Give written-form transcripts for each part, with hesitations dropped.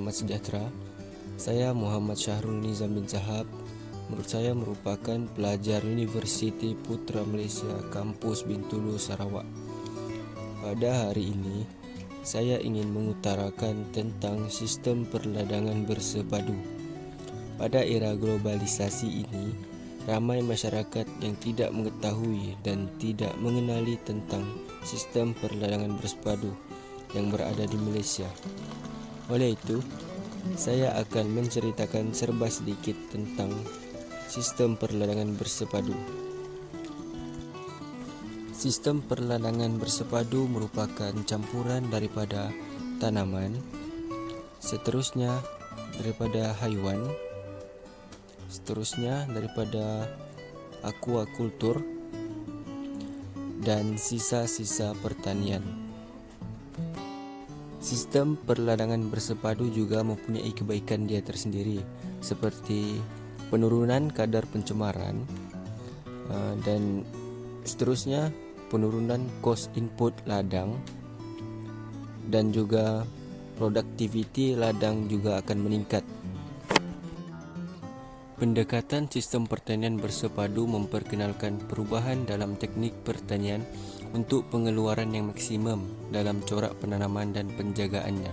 selamat sejahtera. Saya Muhammad Syahrul Nizam bin Sahab. Menurut saya merupakan pelajar Universiti Putra Malaysia Kampus Bintulu Sarawak. Pada hari ini, saya ingin mengutarakan tentang sistem perladangan bersepadu. Pada era globalisasi ini, ramai masyarakat yang tidak mengetahui dan tidak mengenali tentang sistem perladangan bersepadu yang berada di Malaysia. Oleh itu, saya akan menceritakan serba sedikit tentang sistem perladangan bersepadu. Sistem perladangan bersepadu merupakan campuran daripada tanaman, seterusnya daripada haiwan, seterusnya daripada aquakultur, dan sisa-sisa pertanian. Sistem perladangan bersepadu juga mempunyai kebaikan dia tersendiri, seperti penurunan kadar pencemaran dan seterusnya penurunan kos input ladang, dan juga produktiviti ladang juga akan meningkat. Pendekatan sistem pertanian bersepadu memperkenalkan perubahan dalam teknik pertanian untuk pengeluaran yang maksimum dalam corak penanaman dan penjagaannya.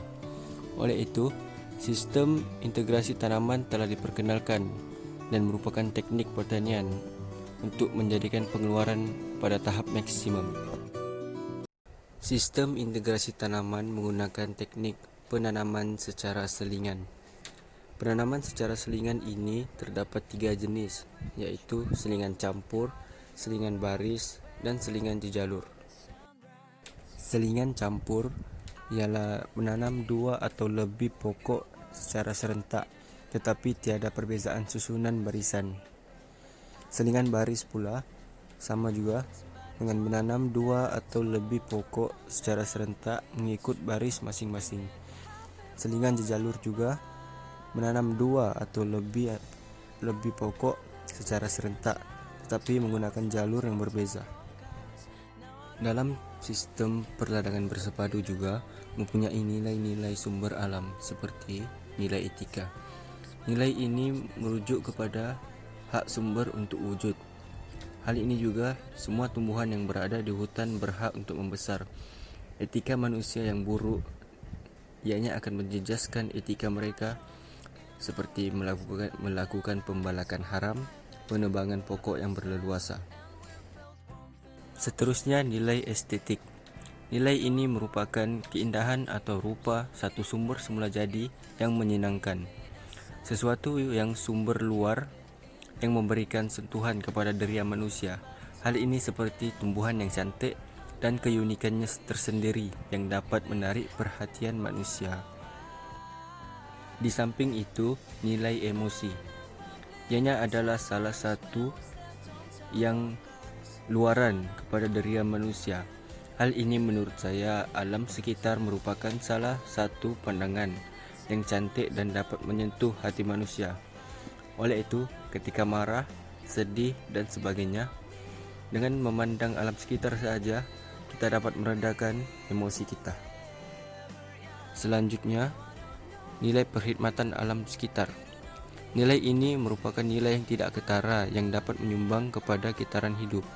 Oleh itu, sistem integrasi tanaman telah diperkenalkan dan merupakan teknik pertanian untuk menjadikan pengeluaran pada tahap maksimum. Sistem integrasi tanaman menggunakan teknik penanaman secara selingan. Penanaman secara selingan ini terdapat 3 jenis, iaitu selingan campur, selingan baris, dan selingan jejalur. Selingan campur ialah menanam 2 atau lebih pokok secara serentak, tetapi tiada perbezaan susunan barisan. Selingan baris pula sama juga dengan menanam 2 atau lebih pokok secara serentak mengikut baris masing-masing. Selingan jejalur juga menanam 2 atau lebih pokok secara serentak, tetapi menggunakan jalur yang berbeza. Dalam sistem perladangan bersepadu juga mempunyai nilai-nilai sumber alam seperti nilai etika. Nilai ini merujuk kepada hak sumber untuk wujud. Hal ini juga semua tumbuhan yang berada di hutan berhak untuk membesar. Etika manusia yang buruk ianya akan menjejaskan etika mereka, seperti melakukan pembalakan haram, penebangan pokok yang berleluasa. Seterusnya, nilai estetik. Nilai ini merupakan keindahan atau rupa satu sumber semula jadi yang menyenangkan. Sesuatu yang sumber luar yang memberikan sentuhan kepada diri manusia. Hal ini seperti tumbuhan yang cantik dan keunikannya tersendiri yang dapat menarik perhatian manusia. Di samping itu, nilai emosi. Ianya adalah salah satu yang luaran kepada diri manusia. Hal ini menurut saya, alam sekitar merupakan salah satu pandangan yang cantik dan dapat menyentuh hati manusia. Oleh itu, ketika marah, sedih dan sebagainya, dengan memandang alam sekitar saja, kita dapat meredakan emosi kita. Selanjutnya, nilai perkhidmatan alam sekitar. Nilai ini merupakan nilai yang tidak ketara yang dapat menyumbang kepada getaran hidup.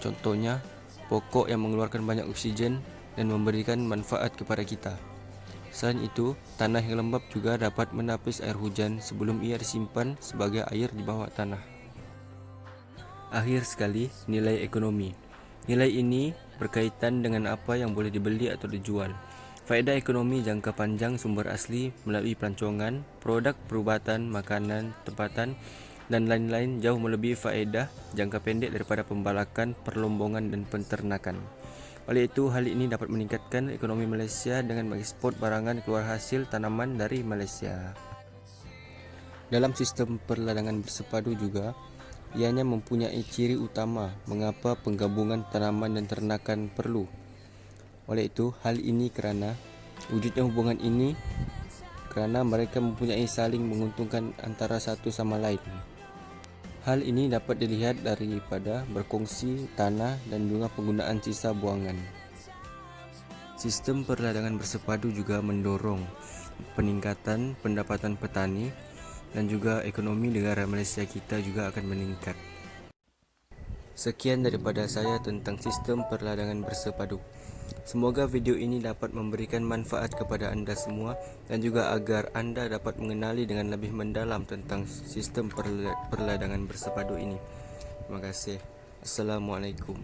Contohnya, pokok yang mengeluarkan banyak oksigen dan memberikan manfaat kepada kita. Selain itu, tanah yang lembab juga dapat menapis air hujan sebelum ia disimpan sebagai air di bawah tanah. Akhir sekali, nilai ekonomi. Nilai ini berkaitan dengan apa yang boleh dibeli atau dijual. Faedah ekonomi jangka panjang sumber asli melalui pelancongan, produk perubatan, makanan, tempatan, dan lain-lain jauh melebihi faedah jangka pendek daripada pembalakan, perlombongan, dan penternakan. Oleh itu, hal ini dapat meningkatkan ekonomi Malaysia dengan mengekspor barangan keluar hasil tanaman dari Malaysia. Dalam sistem perladangan bersepadu juga, ianya mempunyai ciri utama mengapa penggabungan tanaman dan ternakan perlu. Oleh itu, hal ini kerana wujudnya hubungan ini kerana mereka mempunyai saling menguntungkan antara satu sama lain. Hal ini dapat dilihat daripada berkongsi tanah dan juga penggunaan sisa buangan. Sistem perladangan bersepadu juga mendorong peningkatan pendapatan petani dan juga ekonomi negara Malaysia kita juga akan meningkat. Sekian daripada saya tentang sistem perladangan bersepadu. Semoga video ini dapat memberikan manfaat kepada anda semua dan juga agar anda dapat mengenali dengan lebih mendalam tentang sistem perladangan bersepadu ini. Terima kasih. Assalamualaikum.